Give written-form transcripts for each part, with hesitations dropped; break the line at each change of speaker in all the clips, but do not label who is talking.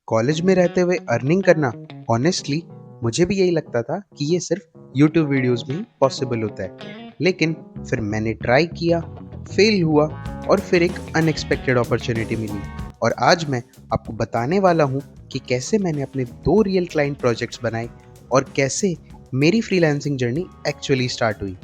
College में रहते हुए अर्निंग करना ऑनेस्टली मुझे भी यही लगता था कि ये सिर्फ यूट्यूब वीडियोस में ही पॉसिबल होता है। लेकिन फिर मैंने ट्राई किया, फेल हुआ और फिर एक अनएक्सपेक्टेड अपॉर्चुनिटी मिली। और आज मैं आपको बताने वाला हूँ कि कैसे मैंने अपने 2 रियल क्लाइंट प्रोजेक्ट्स बनाए और कैसे मेरी फ्रीलांसिंग जर्नी एक्चुअली स्टार्ट हुई।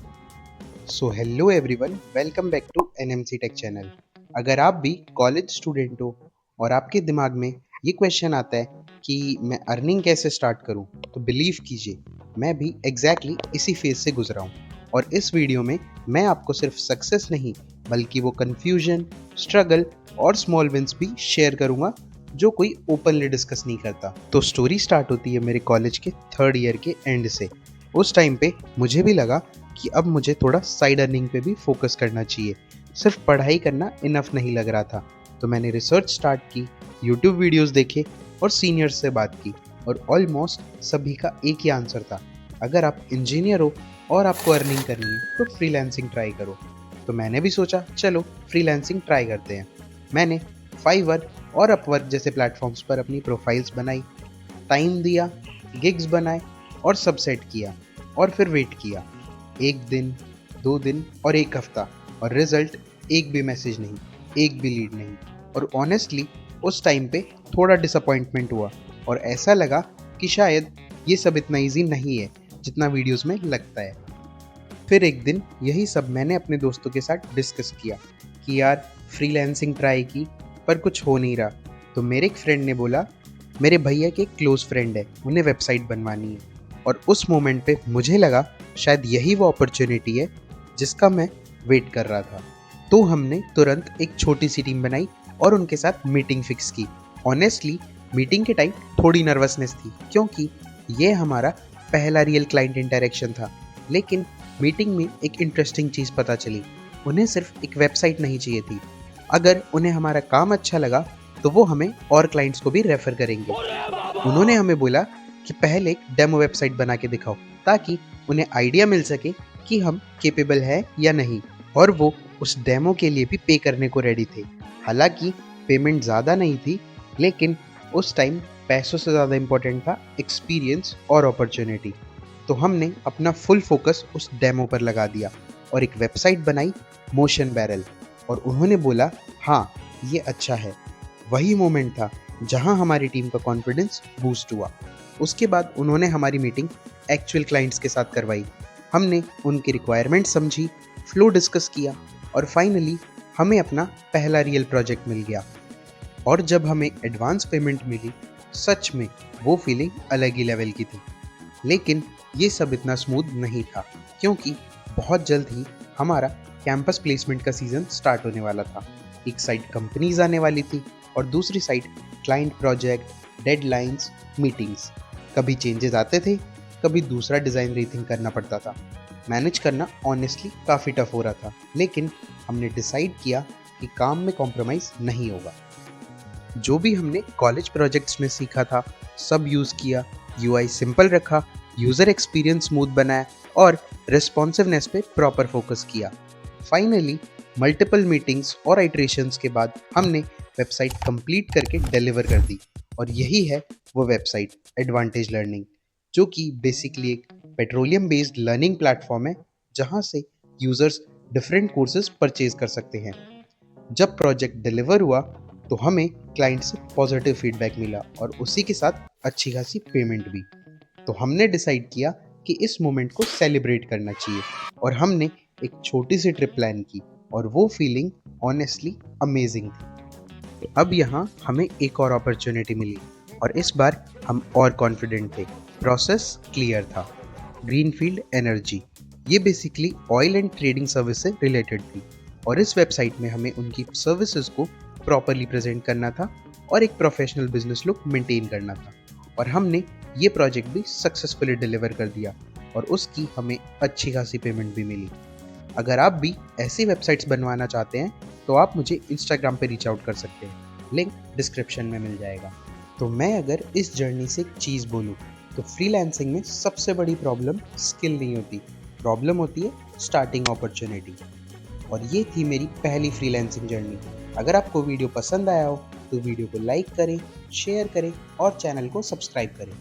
So hello everyone, welcome back to NMC tech channel. अगर आप भी कॉलेज स्टूडेंट हो और आपके दिमाग में ये क्वेश्चन आता है कि मैं अर्निंग कैसे स्टार्ट करूं, तो बिलीव कीजिए मैं भी एग्जैक्टली इसी फेज से गुजरा हूं। और इस वीडियो में मैं आपको सिर्फ सक्सेस नहीं बल्कि वो कन्फ्यूजन, स्ट्रगल और स्मॉल विंस भी शेयर करूंगा जो कोई ओपनली डिस्कस नहीं करता। तो स्टोरी स्टार्ट होती है मेरे कॉलेज के 3rd ईयर के एंड से। उस टाइम पे मुझे भी लगा कि अब मुझे थोड़ा साइड अर्निंग पे भी फोकस करना चाहिए, सिर्फ पढ़ाई करना इनफ नहीं लग रहा था। तो मैंने रिसर्च स्टार्ट की, यूट्यूब वीडियोस देखे और सीनियर्स से बात की। और ऑलमोस्ट सभी का एक ही आंसर था, अगर आप इंजीनियर हो और आपको अर्निंग करनी है तो फ्रीलांसिंग ट्राई करो। तो मैंने भी सोचा चलो फ्रीलांसिंग ट्राई करते हैं। मैंने फाइवर और अपवर्क जैसे प्लेटफॉर्म्स पर अपनी प्रोफाइल्स बनाई, टाइम दिया, गिग्स बनाए और सब सेट किया। और फिर वेट किया, 1 दिन, 2 दिन और 1 हफ्ता, और रिजल्ट एक भी मैसेज नहीं, एक भी लीड नहीं। और ऑनेस्टली उस टाइम पे थोड़ा डिसअपॉइंटमेंट हुआ और ऐसा लगा कि शायद ये सब इतना ईजी नहीं है जितना वीडियोस में लगता है। फिर एक दिन यही सब मैंने अपने दोस्तों के साथ डिस्कस किया कि यार फ्रीलांसिंग ट्राई की पर कुछ हो नहीं रहा। तो मेरे एक फ्रेंड ने बोला, मेरे भैया के एक क्लोज फ्रेंड है, उन्हें वेबसाइट बनवानी है। और उस मोमेंट पे मुझे लगा शायद यही वो अपॉर्चुनिटी है जिसका मैं वेट कर रहा था। तो हमने तुरंत एक छोटी सी टीम बनाई और उनके साथ मीटिंग फिक्स की। ऑनेस्टली मीटिंग के टाइम थोड़ी नर्वसनेस थी क्योंकि ये हमारा पहला रियल क्लाइंट इंटरेक्शन था। लेकिन मीटिंग में एक इंटरेस्टिंग चीज़ पता चली, उन्हें सिर्फ एक वेबसाइट नहीं चाहिए थी। अगर उन्हें हमारा काम अच्छा लगा तो वो हमें और क्लाइंट्स को भी रेफर करेंगे। उन्होंने हमें बोला कि पहले एक डेमो वेबसाइट बना के दिखाओ ताकि उन्हें आइडिया मिल सके कि हम केपेबल है या नहीं। और वो उस डेमो के लिए भी पे करने को रेडी थे। हालांकि पेमेंट ज़्यादा नहीं थी, लेकिन उस टाइम पैसों से ज़्यादा इम्पोर्टेंट था एक्सपीरियंस और अपॉर्चुनिटी। तो हमने अपना फुल फोकस उस डेमो पर लगा दिया और एक वेबसाइट बनाई, मोशन बैरल। और उन्होंने बोला हाँ ये अच्छा है। वही मोमेंट था जहां हमारी टीम का कॉन्फिडेंस बूस्ट हुआ। उसके बाद उन्होंने हमारी मीटिंग एक्चुअल क्लाइंट्स के साथ करवाई। हमने उनकी रिक्वायरमेंट समझी, फ्लो डिस्कस किया और फाइनली हमें अपना पहला रियल प्रोजेक्ट मिल गया। और जब हमें एडवांस पेमेंट मिली, सच में वो फीलिंग अलग ही लेवल की थी। लेकिन ये सब इतना स्मूथ नहीं था क्योंकि बहुत जल्द ही हमारा कैंपस प्लेसमेंट का सीज़न स्टार्ट होने वाला था। एक साइड कंपनीज आने वाली थी और दूसरी side client project, deadlines, meetings. कभी चेंजेस आते थे, कभी दूसरा डिज़ाइन रीथिंक करना पड़ता था। मैनेज करना ऑनेस्टली काफ़ी टफ हो रहा था, लेकिन हमने डिसाइड किया कि काम में कॉम्प्रोमाइज़ नहीं होगा। जो भी हमने कॉलेज प्रोजेक्ट्स में सीखा था सब यूज़ किया, यूआई सिंपल रखा, यूज़र एक्सपीरियंस स्मूथ बनाया और रिस्पॉन्सिवनेस पे प्रॉपर फोकस किया। फाइनली मल्टीपल मीटिंग्स और आइट्रेशंस के बाद हमने वेबसाइट कंप्लीट करके डिलीवर कर दी। और यही है वो वेबसाइट, एडवांटेज लर्निंग, जो कि बेसिकली एक पेट्रोलियम बेस्ड लर्निंग प्लेटफॉर्म है जहाँ से यूज़र्स डिफरेंट कोर्सेज परचेज कर सकते हैं। जब प्रोजेक्ट डिलीवर हुआ तो हमें क्लाइंट से पॉजिटिव फीडबैक मिला और उसी के साथ अच्छी खासी पेमेंट भी। तो हमने डिसाइड किया कि इस मोमेंट को सेलिब्रेट करना चाहिए और हमने एक छोटी सी ट्रिप प्लान की और वो फीलिंग ऑनेस्टली अमेजिंग थी। अब यहाँ हमें एक और अपॉर्चुनिटी मिली और इस बार हम और कॉन्फिडेंट थे। प्रोसेस क्लियर था, ग्रीनफील्ड एनर्जी, ये basically oil and trading service से रिलेटेड थी। और इस वेबसाइट में हमें उनकी सर्विसेज को प्रॉपरली प्रेजेंट करना था और एक प्रोफेशनल बिजनेस लुक मेंटेन करना था। और हमने ये प्रोजेक्ट भी सक्सेसफुली डिलीवर कर दिया और उसकी हमें अच्छी खासी पेमेंट भी मिली। अगर आप भी ऐसी वेबसाइट्स बनवाना चाहते हैं तो आप मुझे इंस्टाग्राम पे रीच आउट कर सकते हैं, लिंक डिस्क्रिप्शन में मिल जाएगा। तो मैं अगर इस जर्नी से एक चीज़ बोलूँ तो फ्रीलांसिंग में सबसे बड़ी प्रॉब्लम स्किल नहीं होती, प्रॉब्लम होती है स्टार्टिंग अपॉर्चुनिटी। और ये थी मेरी पहली फ्रीलांसिंग जर्नी। अगर आपको वीडियो पसंद आया हो तो वीडियो को लाइक करें, शेयर करें और चैनल को सब्सक्राइब करें।